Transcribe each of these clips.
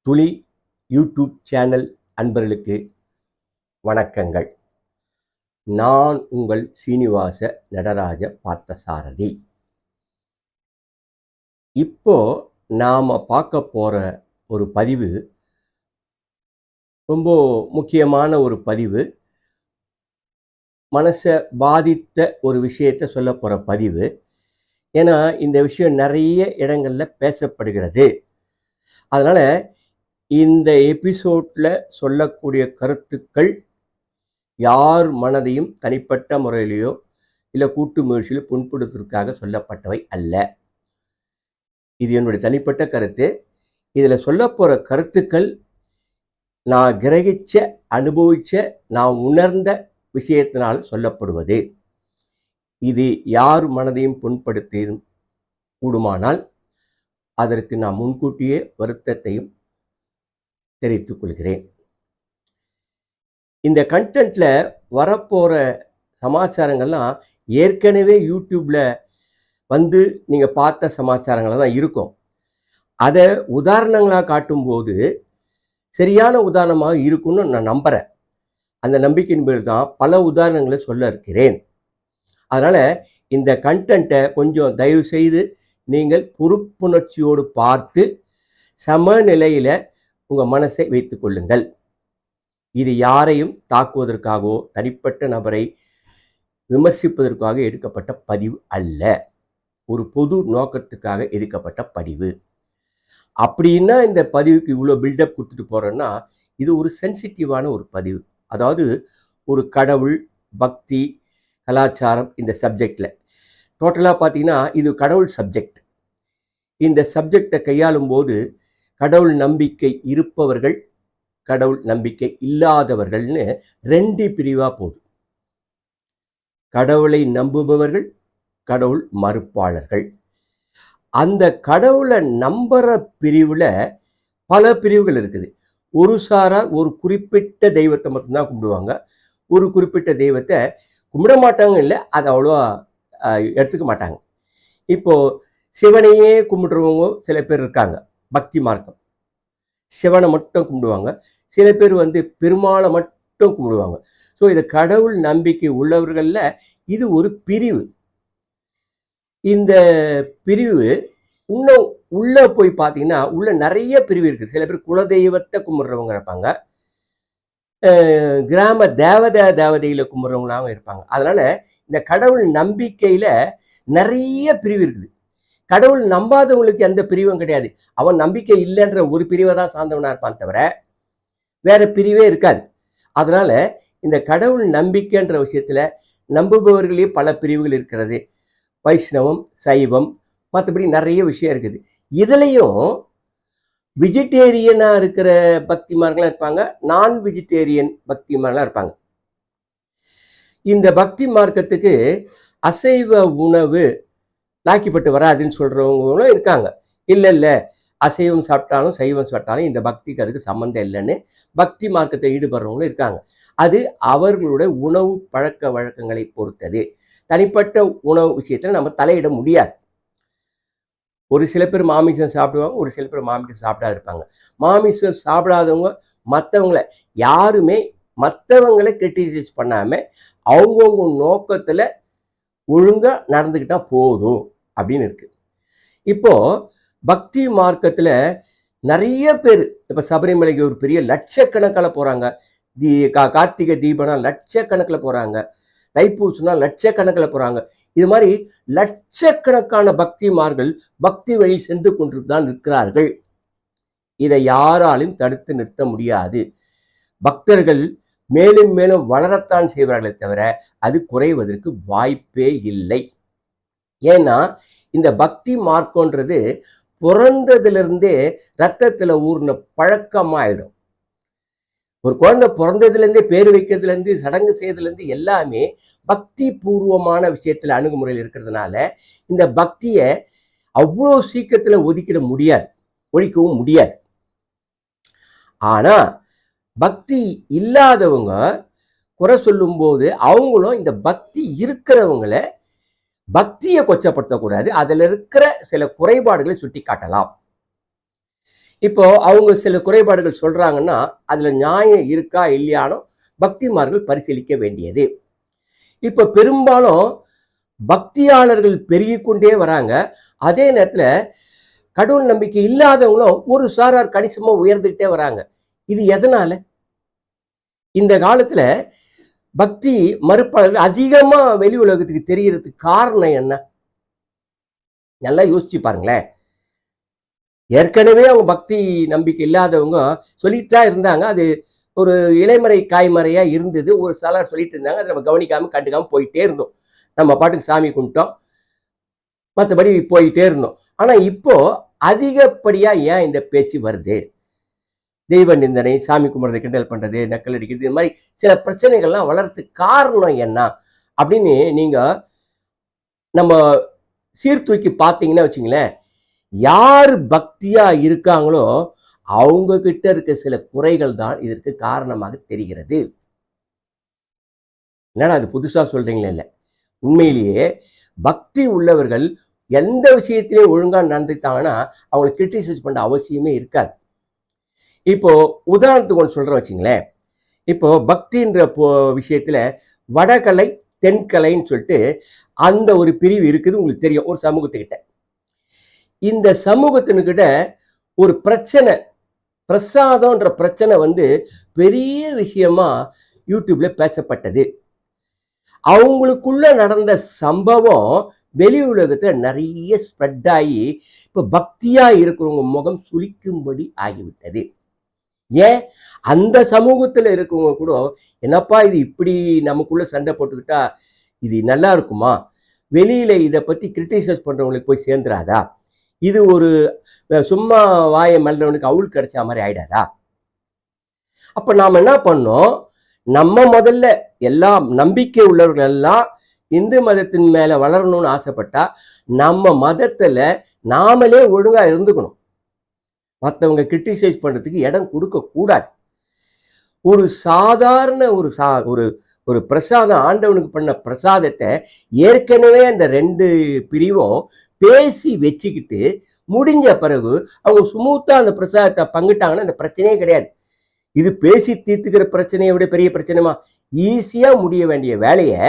துளி YouTube channel அன்பர்களுக்கு வணக்கங்கள். நான் உங்கள் சீனிவாச நடராஜ பார்த்தசாரதி. இப்போ நாம பார்க்க போற ஒரு பதிவு ரொம்ப முக்கியமான ஒரு பதிவு. மனசை பாதித்த ஒரு விஷயத்தை சொல்ல போற பதிவு. ஏன்னா இந்த விஷயம் நிறைய இடங்கள்ல பேசப்படுகிறது. அதனால இந்த எபிசோட்ல சொல்லக்கூடிய கருத்துக்கள் யார் மனதையும் தனிப்பட்ட முறையிலேயோ இல்லை கூட்டு முயற்சியிலோ புண்படுத்துவதற்காக சொல்லப்பட்டவை அல்ல. இது என்னுடைய தனிப்பட்ட கருத்து. இதில் சொல்ல போகிற கருத்துக்கள் நான் கிரகிச்ச, அனுபவிச்ச, நான் உணர்ந்த விஷயத்தினால் சொல்லப்படுவது. இது யார் மனதையும் புண்படுத்தி கூடுமானால் அதற்கு நான் முன்கூட்டியே வருத்தத்தையும் தெரிவித்துக் கொள்கிறேன். இந்த கண்டென்ட்ல வரப்போற சமாச்சாரங்கள்லாம் ஏற்கனவே யூடியூப்ல வந்து நீங்க பார்த்த சமாச்சாரங்களாக தான் இருக்கும். அதை உதாரணங்களாக காட்டும்போது சரியான உதாரணமாக இருக்கும்னு நான் நம்புறேன். அந்த நம்பிக்கையின் பேர் தான் பல உதாரணங்களை சொல்ல இருக்கிறேன். அதனால இந்த கண்டென்ட்டை கொஞ்சம் தயவு செய்து நீங்கள் பொறுப்புணர்ச்சியோடு பார்த்து சமநிலையில உங்க மனசை வைத்துக் கொள்ளுங்கள். இது யாரையும் தாக்குவதற்காகவோ தனிப்பட்ட நபரை விமர்சிப்பதற்காக எடுக்கப்பட்ட பதிவு அல்ல. ஒரு பொது நோக்கத்துக்காக எடுக்கப்பட்ட பதிவு. அப்படின்னா இந்த பதிவுக்கு இவ்வளோ பில்டப் கொடுத்துட்டு போறேன்னா இது ஒரு சென்சிட்டிவான ஒரு பதிவு. அதாவது ஒரு கடவுள், பக்தி, கலாச்சாரம் இந்த சப்ஜெக்ட்ல டோட்டலாக பார்த்தீங்கன்னா இது கடவுள் சப்ஜெக்ட். இந்த சப்ஜெக்டை கையாளும் போது கடவுள் நம்பிக்கை இருப்பவர்கள், கடவுள் நம்பிக்கை இல்லாதவர்கள்னு ரெண்டு பிரிவா போகுது. கடவுளை நம்புபவர்கள், கடவுள் மறுப்பாளர்கள். அந்த கடவுளை நம்புற பிரிவுல பல பிரிவுகள் இருக்குது. ஒரு சாரார் ஒரு குறிப்பிட்ட தெய்வத்தை மட்டும்தான் கும்பிடுவாங்க, ஒரு குறிப்பிட்ட தெய்வத்தை கும்பிட மாட்டாங்க. இல்லை, அதை அவ்வளோவா எடுத்துக்க மாட்டாங்க. இப்போ சிவனையே கும்பிடுறவங்க சில பேர் இருக்காங்க. பக்தி மார்க்கம் சிவனை மட்டும் கும்பிடுவாங்க. சில பேர் பெருமாளை மட்டும் கும்பிடுவாங்க. ஸோ இது கடவுள் நம்பிக்கை உள்ளவர்கள்ல இது ஒரு பிரிவு. இந்த பிரிவு இன்னும் உள்ள போய் பார்த்தீங்கன்னா உள்ள நிறைய பிரிவு இருக்குது. சில பேர் குலதெய்வத்தை கும்பிடுறவங்க இருப்பாங்க, கிராம தேவதையில கும்பிடுறவங்களாகவும் இருப்பாங்க. அதனால இந்த கடவுள் நம்பிக்கையில நிறைய பிரிவு இருக்குது. கடவுள் நம்பாதவங்களுக்கு எந்த பிரிவும் கிடையாது. அவன் நம்பிக்கை இல்லைன்ற ஒரு பிரிவை தான் சார்ந்தவனா இருப்பான், தவிர வேற பிரிவே இருக்காது. அதனால இந்த கடவுள் நம்பிக்கைன்ற விஷயத்துல நம்புபவர்களே பல பிரிவுகள் இருக்கிறது. வைஷ்ணவம், சைவம், மற்றபடி நிறைய விஷயம் இருக்குது. இதுலையும் வெஜிடேரியனா இருக்கிற பக்திமார்கள்லாம் இருப்பாங்க, நான் வெஜிடேரியன் பக்திமார்கள்லாம் இருப்பாங்க. இந்த பக்தி மார்க்கத்துக்கு அசைவ உணவு லாக்கிப்பட்டு வராதுன்னு சொல்றவங்களும் இருக்காங்க. இல்லை, அசைவம் சாப்பிட்டாலும் சைவம் சாப்பிட்டாலும் இந்த பக்திக்கு அதுக்கு சம்மந்தம் இல்லைன்னு பக்தி மார்க்கத்தை ஈடுபடுறவங்களும் இருக்காங்க. அது அவர்களுடைய உணவு பழக்க வழக்கங்களை பொறுத்தது. தனிப்பட்ட உணவு விஷயத்துல நம்ம தலையிட முடியாது. ஒரு சில பேர் மாமிசம் சாப்பிடுவாங்க, ஒரு சில பேர் மாமிசம் சாப்பிடாது இருப்பாங்க. மாமிசம் சாப்பிடாதவங்க மற்றவங்களை யாருமே மற்றவங்களை கிரிட்டிசைஸ் பண்ணாம அவங்கவுங்க நோக்கத்துல ஒழுங்கா நடந்துக்கிட்டா போதும் அப்படின்னு இருக்கு. இப்போ பக்தி மார்க்கத்துல நிறைய பேர் இப்ப சபரிமலைக்கு ஒரு பெரிய லட்சக்கணக்கில் போறாங்க. கார்த்திகை தீபம்னா லட்சக்கணக்கில் போறாங்க, தைப்பூசம்னா லட்சக்கணக்கில் போறாங்க. இது மாதிரி லட்சக்கணக்கான பக்திமார்கள் பக்தி வழி சென்று கொண்டு தான் இருக்கிறார்கள். இதை யாராலும் தடுத்து நிறுத்த முடியாது. பக்தர்கள் மேலும் மேலும் வளரத்தான் செய்வார்களே தவிர அது குறைவதற்கு வாய்ப்பே இல்லை. ஏன்னா இந்த பக்தி மார்க்கம்ன்றது பிறந்ததிலிருந்தே ரத்தத்துல ஊர்ன பழக்கமாயிடும். ஒரு குழந்தை பிறந்ததுலேருந்தே பேர் வைக்கிறதுலேருந்து சடங்கு செய்யறதுலேருந்து எல்லாமே பக்தி பூர்வமான விஷயத்துல அணுகுமுறையில் இருக்கிறதுனால இந்த பக்தியை அவ்வளோ சீக்கிரத்துல ஒதுக்கிட முடியாது, ஒழிக்கவும் முடியாது. ஆனா பக்தி இல்லாதவங்க குறை சொல்லும் போது அவங்களும் இந்த பக்தி இருக்கிறவங்களை பக்தியை கொச்சப்படுத்தக்கூடாது, அதுல இருக்கிற சில குறைபாடுகளை சுட்டி காட்டலாம். இப்போ அவங்க சில குறைபாடுகள் சொல்றாங்கன்னா அதுல நியாயம் இருக்கா இல்லையானோ பக்திமார்கள் பரிசீலிக்க வேண்டியது. இப்ப பெரும்பாலும் பக்தியாளர்கள் பெருகிக் கொண்டே வராங்க. அதே நேரத்துல கடவுள் நம்பிக்கை இல்லாதவங்களும் ஒரு சாரார் கணிசமா உயர்ந்துகிட்டே வராங்க. இது எதனால? இந்த காலத்துல பக்தி மறுப்பாளர்கள் அதிகமா வெளி உலகத்துக்கு தெரியறதுக்கு காரணம் என்ன? நல்லா யோசிச்சு பாருங்களேன். ஏற்கனவே அவங்க பக்தி நம்பிக்கை இல்லாதவங்க சொல்லிட்டு தான் இருந்தாங்க. அது ஒரு இலைமறை காய்மறையா இருந்தது. ஒரு சிலர் சொல்லிட்டு இருந்தாங்க. அதை நம்ம கவனிக்காம கண்டுக்காம போயிட்டே இருந்தோம். நம்ம பாட்டுக்கு சாமி கும்பிட்டோம். மற்றபடி போயிட்டே இருந்தோம். ஆனா இப்போ அதிகப்படியா ஏன் இந்த பேச்சு வருது? தெய்வ நிந்தனை, சாமி கும்பிட்றதை கிண்டல் பண்றது, நக்கல் அடிக்கிறது, இது மாதிரி சில பிரச்சனைகள்லாம் வளர்றதுக்கு காரணம் என்ன அப்படின்னு நீங்க நம்ம சீர்தூக்கி பார்த்தீங்கன்னா வச்சுங்களேன், யார் பக்தியா இருக்காங்களோ அவங்க கிட்ட இருக்க சில குறைகள் தான் இதற்கு காரணமாக தெரிகிறது. என்னடா அது புதுசா சொல்றீங்களே? இல்ல, உண்மையிலேயே பக்தி உள்ளவர்கள் எந்த விஷயத்திலையும் ஒழுங்கா நடந்துட்டாங்கன்னா அவங்களை கிரிட்டிசைஸ் பண்ண அவசியமே இருக்காது. இப்போ உதாரணத்துக்கு ஒன்று சொல்றேன் வச்சுங்களேன். இப்போ பக்தின்ற விஷயத்துல வடகலை தென்கலைன்னு சொல்லிட்டு அந்த ஒரு பிரிவு இருக்குது, உங்களுக்கு தெரியும், ஒரு சமூகத்துக்கிட்ட. இந்த சமூகத்தினுக்கிட்ட ஒரு பிரச்சனை, பிரசாதம்ன்ற பிரச்சனை பெரிய விஷயமா யூடியூப்ல பேசப்பட்டது. அவங்களுக்குள்ள நடந்த சம்பவம் வெளி உலகத்துல நிறைய ஸ்ப்ரெட் ஆகி இப்ப பக்தியா இருக்கிறவங்க முகம் சுளிக்கும்படி ஆகிவிட்டது. ஏன்? அந்த சமூகத்துல இருக்கவங்க கூட என்னப்பா இது இப்படி நமக்குள்ள சண்டை போட்டுக்கிட்டா இது நல்லா இருக்குமா? வெளியில இதை பத்தி கிரிட்டிசைஸ் பண்றவங்களுக்கு போய் சேர்ந்துராதா? இது ஒரு சும்மா வாயை மெல்றவனுக்கு அவுள் கிடைச்ச மாதிரி ஆயிடாதா? அப்ப நாம என்ன பண்ணோம்? நம்ம முதல்ல எல்லாம் நம்பிக்கை உள்ளவர்கள் எல்லாம் இந்து மதத்தின் மேல வளரணும்னு ஆசைப்பட்டா நம்ம மதத்துல நாமளே ஒழுங்கா இருந்துக்கணும். மற்றவங்க கிரிட்டிசைஸ் பண்றதுக்கு இடம் கொடுக்க கூடாது. ஒரு சாதாரண ஒரு ஒரு பிரசாதம், ஆண்டவனுக்கு பண்ண பிரசாதத்தை ஏற்கனவே அந்த 2 பிரிவும் பேசி வச்சுக்கிட்டு முடிஞ்ச பிறகு அவங்க சுமூத்தா அந்த பிரசாதத்தை பங்கிட்டாங்கன்னா அந்த பிரச்சனையே கிடையாது. இது பேசி தீர்த்துக்கிற பிரச்சனையை விட பெரிய பிரச்சனைமா? ஈஸியா முடிய வேண்டிய வேலையை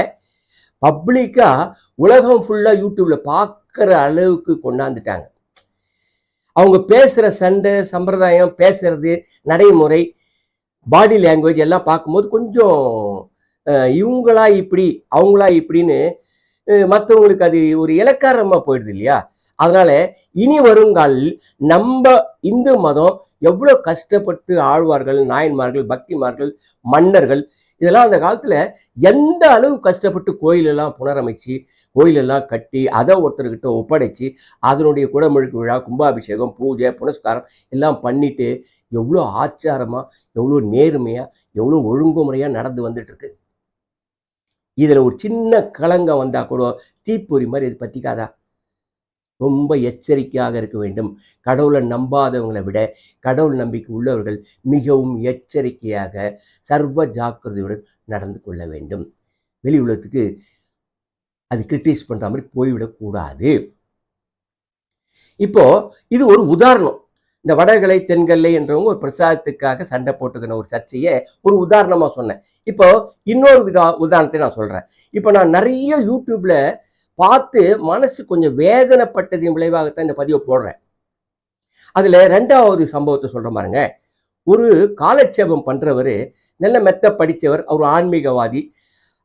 பப்ளிக்கா உலகம் ஃபுல்லா யூடியூப்ல பார்க்குற அளவுக்கு கொண்டாந்துட்டாங்க. அவங்க பேசுற சண்டை, சம்பிரதாயம், பேசுறது, நடைமுறை, பாடி லாங்குவேஜ் எல்லாம் பார்க்கும்போது கொஞ்சம் இவங்களா இப்படி அவங்களா இப்படின்னு மற்றவங்களுக்கு அது ஒரு இலக்காரமா போயிடுது இல்லையா? அதனால இனி வருங்காலில் நம்ம இந்து மதம் எவ்வளவு கஷ்டப்பட்டு ஆழ்வார்கள், நாயன்மார்கள், பக்திமார்கள், மன்னர்கள் இதெல்லாம் அந்த காலத்துல எந்த அளவு கஷ்டப்பட்டு கோயிலெல்லாம் புனரமைச்சு, கோயிலெல்லாம் கட்டி, அதை ஒருத்தர்கிட்ட ஒப்படைச்சு, அதனுடைய குடமுழுக்கு விழா, கும்பாபிஷேகம், பூஜை, புனஸ்காரம் எல்லாம் பண்ணிட்டு எவ்வளோ ஆச்சாரமா, எவ்வளோ நேர்மையா, எவ்வளோ ஒழுங்குமுறையா நடந்து வந்துட்டு இருக்கு. இதுல ஒரு சின்ன களங்கம் வந்தா கூட தீப்பொறி மாதிரி இது பத்திக்காதா? ரொம்ப எச்சரிக்கையாக இருக்க வேண்டும். கடவுளை நம்பாதவங்களை விட கடவுள் நம்பிக்கை உள்ளவர்கள் மிகவும் எச்சரிக்கையாக சர்வ ஜாக்கிரதையுடன் நடந்து கொள்ள வேண்டும். வெளி உலகத்துக்கு அது கிரிட்டிசைஸ் பண்ற மாதிரி போய்விடக்கூடாது. இப்போ இது ஒரு உதாரணம். இந்த வடகலை தென்கலை என்றவங்க ஒரு பிரசாதத்துக்காக சண்டை போட்டுக்கின ஒரு சர்ச்சையை ஒரு உதாரணமா சொன்னேன். இப்போ இன்னொரு உதாரணத்தை நான் சொல்றேன். இப்போ நான் நிறைய யூடியூப்ல பார்த்து மனசு கொஞ்சம் வேதனைப்பட்டதின் விளைவாகத்தான் இந்த பதிவை போடுறேன். அதுல 2வது சம்பவத்தை சொல்ற பாருங்க. ஒரு காலட்சேபம் பண்றவரு நல்ல மெத்த படிச்சவர், அவர் ஆன்மீகவாதி.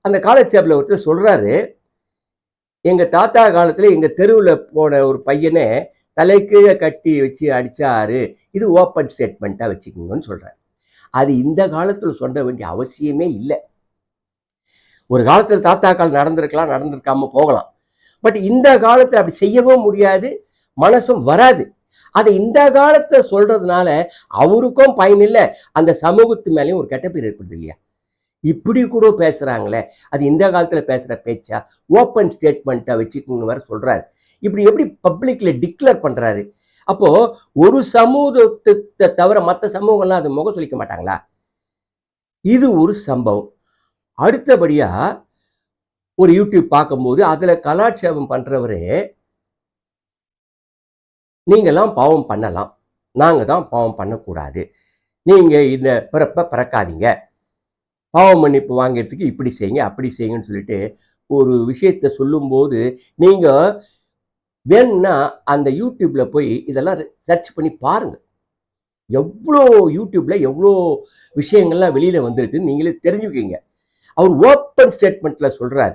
அந்த காலட்சேபில் ஒருத்தர் சொல்றாரு, எங்க தாத்தா காலத்துல எங்க தெருவுல போன ஒரு பையனை தலைக்கீழே கட்டி வச்சு அடிச்சாரு, இது ஓப்பன் ஸ்டேட்மெண்ட்டா வச்சுக்கோங்கன்னு சொல்றாரு. அது இந்த காலத்துல சொல்ல வேண்டிய அவசியமே இல்லை. ஒரு காலத்துல தாத்தாக்கள் நடந்திருக்கலாம், நடந்திருக்காம போகலாம். பட் இந்த காலத்துல அப்படி செய்யவும் முடியாது, மனசும் வராது. அதை இந்த காலத்துல சொல்றதுனால அவருக்கும் பயன் இல்லை, அந்த சமூகத்து மேலேயும் ஒரு கெட்ட பேர் ஏற்படுது இல்லையா? இப்படி கூட பேசுறாங்களே, அது இந்த காலத்துல பேசுற பேச்சா? ஓப்பன் ஸ்டேட்மெண்ட்டை வச்சுக்கோங்கன்னு வேற சொல்றாரு. இப்படி எப்படி பப்ளிக்ல டிக்ளேர் பண்றாரு? அப்போ ஒரு சமூகத்தை தவிர மற்ற சமூகம்லாம் அது முகம் சொல்லிக்க மாட்டாங்களா? இது ஒரு சம்பவம். அடுத்தபடியா ஒரு யூடியூப் பார்க்கும்போது அதுல கலாட்சேபம் பண்றவரு, நீங்கெல்லாம் பாவம் பண்ணலாம், நாங்கள் தான் பாவம் பண்ணக்கூடாது, நீங்கள் இந்த பிறப்பை பிறக்காதீங்க, பாவ மன்னிப்பு வாங்கிறதுக்கு இப்படி செய்யுங்க அப்படி செய்யுங்கன்னு சொல்லிட்டு ஒரு விஷயத்த சொல்லும்போது நீங்கள் வேணும்னா அந்த யூடியூப்பில் போய் இதெல்லாம் சர்ச் பண்ணி பாருங்கள். எவ்வளோ யூடியூப்பில் எவ்வளோ விஷயங்கள்லாம் வெளியில் வந்திருக்குன்னு நீங்களே தெரிஞ்சுக்கிங்க. அவர் ஓப்பன் ஸ்டேட்மெண்ட்டில் சொல்கிறார்,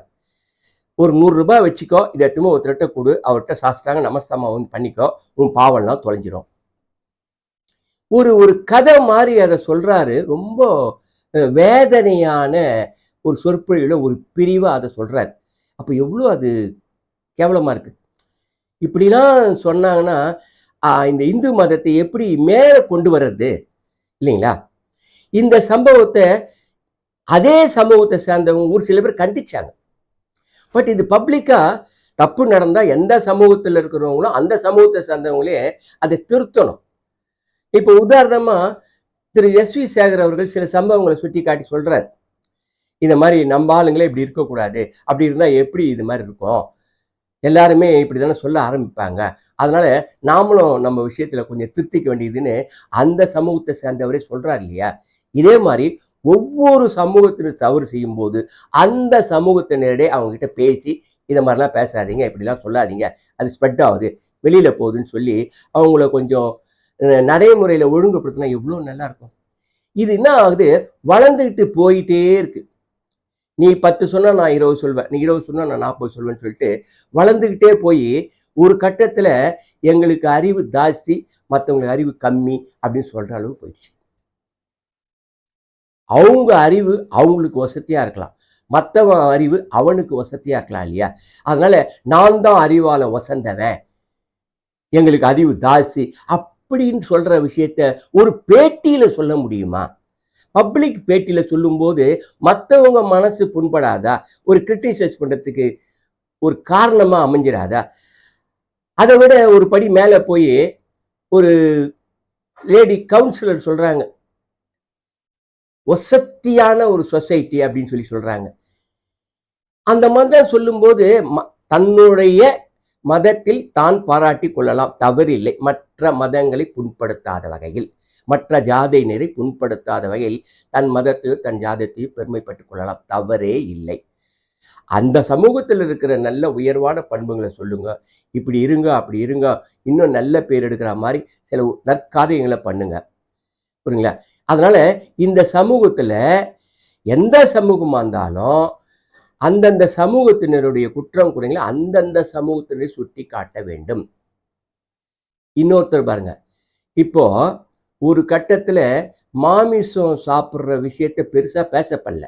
ஒரு 100 ரூபாய் வச்சுக்கோ, இதை எடுத்துமே ஒருத்தர்கிட்ட கொடு, அவர்கிட்ட சாஸ்திராங்க நமஸ்தாமம் பண்ணிக்கோ, உன் பாவம்லாம் தொலைஞ்சிரும். ஒரு கதை மாதிரி அதை சொல்கிறாரு. ரொம்ப வேதனையான ஒரு சொற்பொழிவில் ஒரு பிரிவாக அதை சொல்கிறார். அப்போ எவ்வளோ அது கேவலமாக இருக்குது. இப்படிலாம் சொன்னாங்கன்னா இந்த இந்து மதத்தை எப்படி மேலே கொண்டு வர்றது இல்லைங்களா? இந்த சம்பவத்தை அதே சமூகத்தை சேர்ந்தவங்க ஒரு சில பேர் கண்டிச்சாங்க. பட் இது பப்ளிக்காக தப்பு நடந்தால் எந்த சமூகத்தில் இருக்கிறவங்களும் அந்த சமூகத்தை சேர்ந்தவங்களே அதை திருத்தணும். இப்போ உதாரணமாக திரு எஸ்.வி. சேகர் அவர்கள் சில சம்பவங்களை சுட்டி காட்டி சொல்கிறார், இந்த மாதிரி நம்ம ஆளுங்களே இப்படி இருக்கக்கூடாது, அப்படி இருந்தால் எப்படி இது மாதிரி இருக்கும், எல்லாருமே இப்படி தானே சொல்ல ஆரம்பிப்பாங்க, அதனால நாமளும் நம்ம விஷயத்தில் கொஞ்சம் திருத்திக்க வேண்டியதுன்னு அந்த சமூகத்தை சேர்ந்தவரே சொல்கிறார் இல்லையா? இதே மாதிரி ஒவ்வொரு சமூகத்தினர் தவறு செய்யும்போது அந்த சமூகத்தினரிடையே அவங்ககிட்ட பேசி இதை மாதிரிலாம் பேசாதீங்க, இப்படிலாம் சொல்லாதீங்க, அது ஸ்ப்ரெட் ஆகுது, வெளியில் போகுதுன்னு சொல்லி அவங்கள கொஞ்சம் நடைமுறையில் ஒழுங்குபடுத்தினா எவ்வளோ நல்லா இருக்கும். இது என்ன ஆகுது, வளர்ந்துக்கிட்டு போயிட்டே இருக்கு. நீ 10 சொன்னா நான் 20 சொல்வேன், நீ 20 சொன்னா நான் 40 சொல்வேன்னு சொல்லிட்டு வளர்ந்துக்கிட்டே போய் ஒரு கட்டத்தில் எங்களுக்கு அறிவு ஜாஸ்தி, மற்றவங்களுக்கு அறிவு கம்மி அப்படின்னு சொல்கிற அளவு போயிடுச்சு. அவங்க அறிவு அவங்களுக்கு வசதியாக இருக்கலாம், மற்றவன் அறிவு அவனுக்கு வசதியாக இருக்கலாம் இல்லையா? அதனால நான் தான் அறிவால வசந்தவன், எங்களுக்கு அறிவு ஜாஸ்தி அப்படின்னு சொல்கிற விஷயத்த ஒரு பேட்டியில் சொல்ல முடியுமா? பப்ளிக் பேட்டியில் சொல்லும்போது மற்றவங்க மனசு புண்படாதா? ஒரு கிரிட்டிசைஸ் பண்ணுறதுக்கு ஒரு காரணமாக அமைஞ்சிடாதா? அதை விட ஒரு படி மேலே போய் ஒரு லேடி கவுன்சிலர் சொல்கிறாங்க, வசத்தியான ஒரு சொசைட்டி அப்படின்னு சொல்லி சொல்கிறாங்க. அந்த மதம் சொல்லும்போது தன்னுடைய மதத்தில் தான் பாராட்டி கொள்ளலாம், தவறில்லை. மற்ற மதங்களை புண்படுத்தாத வகையில், மற்ற ஜாதியினரை புண்படுத்தாத வகையில் தன் மதத்தையும் தன் ஜாதத்தையும் பெருமைப்பட்டுக் கொள்ளலாம், தவறே இல்லை. அந்த சமூகத்தில் இருக்கிற நல்ல உயர்வான பண்புகளை சொல்லுங்க, இப்படி இருங்க அப்படி இருங்க, இன்னும் நல்ல பேர் எடுக்கிற மாதிரி சில நற்காரியங்களை பண்ணுங்க, புரியுங்களா? அதனால இந்த சமூகத்தில் எந்த சமூகமாக இருந்தாலும் அந்தந்த சமூகத்தினருடைய குற்றம் குறைகளை அந்தந்த சமூகத்தினரை சுட்டி காட்ட வேண்டும். இன்னொருத்தர் பாருங்க, இப்போ ஒரு கட்டத்தில் மாமிசம் சாப்பிட்ற விஷயத்தை பெருசாக பேசப்படல.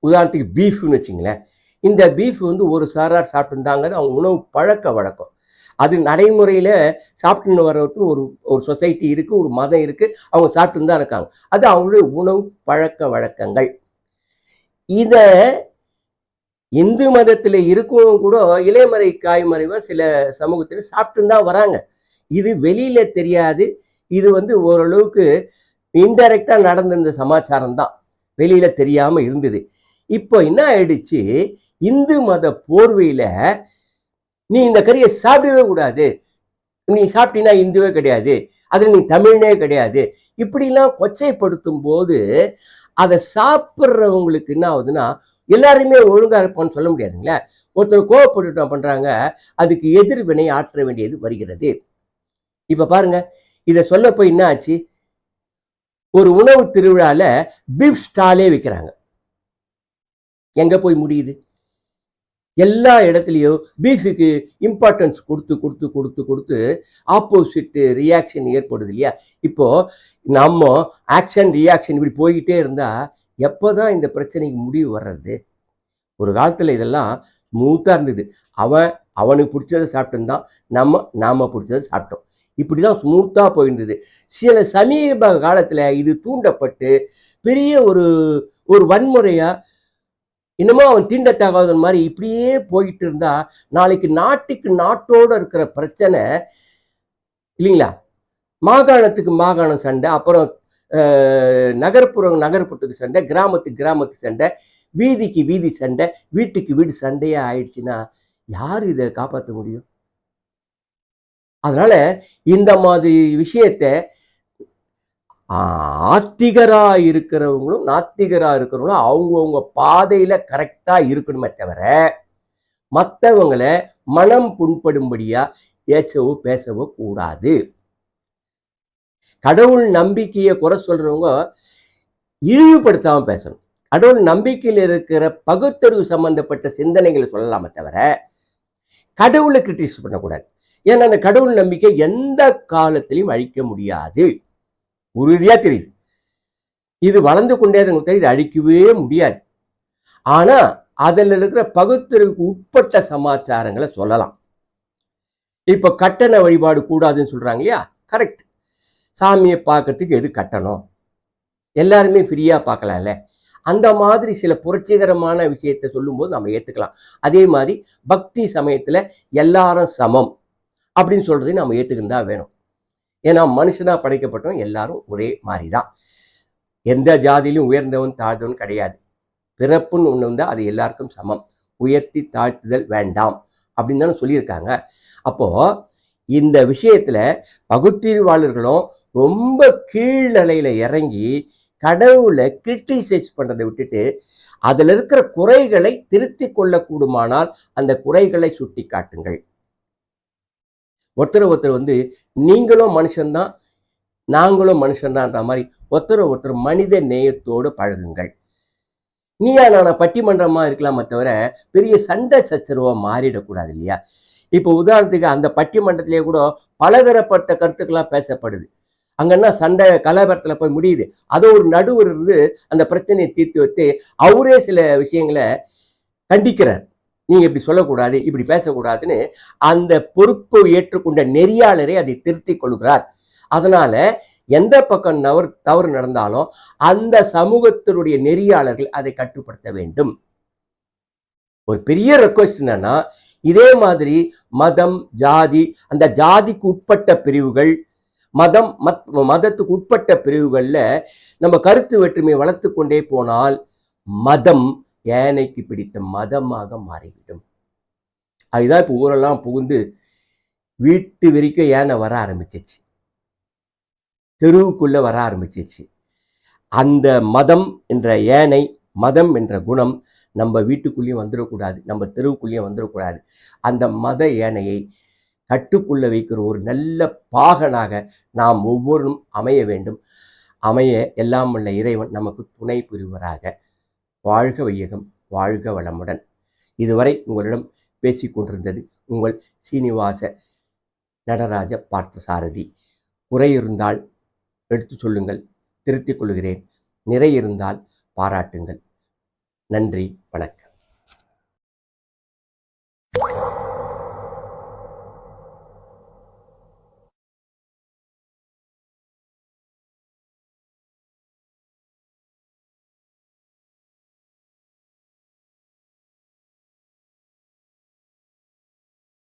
உதாரணத்துக்கு பீஃப்னு வச்சுங்களேன், இந்த பீஃப் ஒரு சாரார் சாப்பிட்டுருந்தாங்க, அவங்க உணவு பழக்க வழக்கம். அது நடைமுறையில் சாப்பிட்டுன்னு வர்றதுக்கு ஒரு சொசைட்டி இருக்குது, ஒரு மதம் இருக்குது, அவங்க சாப்பிட்டுன்னு தான் இருக்காங்க. அது அவங்களுடைய உணவு பழக்க வழக்கங்கள். இதை இந்து மதத்தில் இருக்கவும் கூட இலைமறை காய்மறைவாக சில சமூகத்தில் சாப்பிட்டுன்னு தான் வராங்க. இது வெளியில் தெரியாது, இது ஓரளவுக்கு இன்டைரக்டாக நடந்திருந்த சமாச்சாரம் தான், வெளியில் தெரியாமல் இருந்தது. இப்போ என்ன ஆயிடுச்சு, இந்து மத போர்வையில் நீ இந்த கறியை சாப்பிடவே கூடாது, நீ சாப்பிட்டீங்கன்னா இந்துவே கிடையாது, அதில் நீ தமிழ்னே கிடையாது, இப்படிலாம் கொச்சைப்படுத்தும் போது அதை சாப்பிட்றவங்களுக்கு என்ன ஆகுதுன்னா, எல்லாருமே ஒழுங்காக இருப்பான்னு சொல்ல முடியாதுங்களே. ஒருத்தர் கோவப்பட்டு பண்ணுறாங்க, அதுக்கு எதிர்வினை ஆற்ற வேண்டியது வருகிறது. இப்போ பாருங்க, இதை சொல்ல போய் என்ன ஆச்சு, ஒரு உணவு திருவிழாவில் பீஃப் ஸ்டாலே விற்கிறாங்க. எங்கே போய் முடியுது? எல்லா இடத்துலையும் பீஃபுக்கு இம்பார்ட்டன்ஸ் கொடுத்து கொடுத்து கொடுத்து கொடுத்து ஆப்போசிட் ரியாக்ஷன் ஏற்படுது இல்லையா? இப்போது நம்ம ஆக்ஷன் ரியாக்ஷன் இப்படி போய்கிட்டே இருந்தால் எப்போ தான் இந்த பிரச்சனைக்கு முடிவு வர்றது? ஒரு காலத்தில் இதெல்லாம் ஸ்மூத்தாக இருந்தது. அவனுக்கு பிடிச்சதை சாப்பிட்டுருந்தான், நாம் பிடிச்சதை சாப்பிட்டோம், இப்படி தான் ஸ்மூத்தாக போயிருந்தது. சில சமீப காலத்தில் இது தூண்டப்பட்டு பெரிய ஒரு வன்முறையாக, இன்னமும் அவன் தீண்டத்தகாத மாதிரி இப்படியே போயிட்டு இருந்தா நாளைக்கு நாட்டுக்கு நாட்டோடு இருக்கிற பிரச்சனை இல்லைங்களா? மாகாணத்துக்கு மாகாணம் சண்டை, அப்புறம் நகர்ப்புறத்துக்கு சண்டை, கிராமத்துக்கு சண்டை, வீதிக்கு வீதி சண்டை, வீட்டுக்கு வீடு சண்டையாக ஆயிடுச்சுன்னா யார் இதை காப்பாற்ற முடியும்? அதனால இந்த மாதிரி விஷயத்த ஆத்திகரா இருக்கிறவங்களும் நாத்திகரா இருக்கிறவங்களும் அவங்கவுங்க பாதையில கரெக்டா இருக்கணுமே தவிர மற்றவங்களை மனம் புண்படும்படியா ஏச்சவோ பேசவோ கூடாது. கடவுள் நம்பிக்கையை குறை சொல்றவங்க இழிவுபடுத்தாம பேசணும். கடவுள் நம்பிக்கையில் இருக்கிற பகுத்தறிவு சம்பந்தப்பட்ட சிந்தனைகளை சொல்லலாமே தவிர கடவுளை கிரிட்டிசைஸ் பண்ணக்கூடாது. ஏன்னா அந்த கடவுள் நம்பிக்கை எந்த காலத்திலையும் அழிக்க முடியாது, உறுதியா தெரியுது. இது வளர்ந்து கொண்டே இது அழிக்கவே முடியாது. ஆனா அதில் இருக்கிற பகுத்தறிவுக்கு உட்பட்ட சமாச்சாரங்களை சொல்லலாம். இப்ப கட்டண வழிபாடு கூடாதுன்னு சொல்றாங்க இல்லையா, கரெக்ட். சாமியை பார்க்கறதுக்கு எது கட்டணம்? எல்லாருமே ஃப்ரீயா பார்க்கலாம்ல. அந்த மாதிரி சில புரட்சிகரமான விஷயத்தை சொல்லும்போது நம்ம ஏத்துக்கலாம். அதே மாதிரி பக்தி சமயத்துல எல்லாரும் சமம் அப்படின்னு சொல்றதையும் நம்ம ஏத்துக்கிட்டு தான் வேணும். ஏன்னா மனுஷனா படைக்கப்பட்டவன் எல்லாரும் ஒரே மாதிரி தான். எந்த ஜாதியிலும் உயர்ந்தவன் தாழ்ந்தவன் கிடையாது. பிறப்புன்னு ஒண்ணு வந்தா அது எல்லாருக்கும் சமம். உயர்த்தி தாழ்த்துதல் வேண்டாம் அப்படின்னு தானே சொல்லியிருக்காங்க. அப்போ இந்த விஷயத்துல பகுத்தறிவாளர்களும் ரொம்ப கீழ்நிலையில இறங்கி கடவுளை கிரிட்டிசைஸ் பண்றதை விட்டுட்டு அதுல இருக்கிற குறைகளை திருத்தி கொள்ளக்கூடுமானால் அந்த குறைகளை சுட்டி காட்டுங்கள். ஒருத்தர் நீங்களும் மனுஷன்தான் நாங்களும் மனுஷன்தான்ற மாதிரி ஒருத்தர் மனித நேயத்தோடு பழகுங்கள். நீயா நான் பட்டிமன்றமா இருக்கலாமே தவிர பெரிய சண்டை சச்சரவா மாறிடக்கூடாது இல்லையா? இப்போ உதாரணத்துக்கு அந்த பட்டிமன்றத்திலேயே கூட பலதரப்பட்ட கருத்துக்கள்லாம் பேசப்படுது. அங்கன்னா சண்டை கலவரத்துல போய் முடியுது. அதோ ஒரு நடுவர் இருந்து அந்த பிரச்சனையை தீர்த்து வைத்து அவரே சில விஷயங்களை கண்டிக்கிறார். நீங்க இப்படி சொல்லக்கூடாது, இப்படி பேசக்கூடாதுன்னு அந்த பொறுப்பை ஏற்றுக்கொண்ட நெறியாளரை அதை திருத்திக் கொள்கிறார். அதனால எந்த பக்கம் தவறு நடந்தாலும் அந்த சமூகத்தினுடைய நெறியாளர்கள் அதை கட்டுப்படுத்த வேண்டும். ஒரு பெரிய ரெக்வெஸ்ட் என்னன்னா, இதே மாதிரி மதம் ஜாதி அந்த ஜாதிக்கு உட்பட்ட பிரிவுகள் மதத்துக்கு உட்பட்ட பிரிவுகள்ல நம்ம கருத்து வேற்றுமையை வளர்த்து கொண்டே போனால் மதம் யானைக்கு பிடித்த மதமாக மாறிவிடும். அதுதான் இப்போ ஊரெல்லாம் புகுந்து வீட்டு வரைக்கும் யானை வர ஆரம்பிச்சிச்சு, தெருவுக்குள்ள வர ஆரம்பிச்சிச்சு. அந்த மதம் என்ற யானை, மதம் என்ற குணம் நம்ம வீட்டுக்குள்ளேயும் வந்துடக்கூடாது, நம்ம தெருவுக்குள்ளேயும் வந்துடக்கூடாது. அந்த மத யானையை கட்டுக்குள்ள வைக்கிற ஒரு நல்ல பாகனாக நாம் ஒவ்வொருவரும் அமைய வேண்டும். அமைய எல்லாம் உள்ள இறைவன் நமக்கு துணை புரிவராக. வாழ்க வையகம், வாழ்க வளமுடன். இதுவரை உங்களிடம் பேசிக்கொண்டிருந்தது உங்கள் சீனிவாச நடராஜ பார்த்தசாரதி. குறை இருந்தால் எடுத்து சொல்லுங்கள், திருத்திக் கொள்கிறேன். நிறை இருந்தால் பாராட்டுங்கள். நன்றி, வணக்கம்.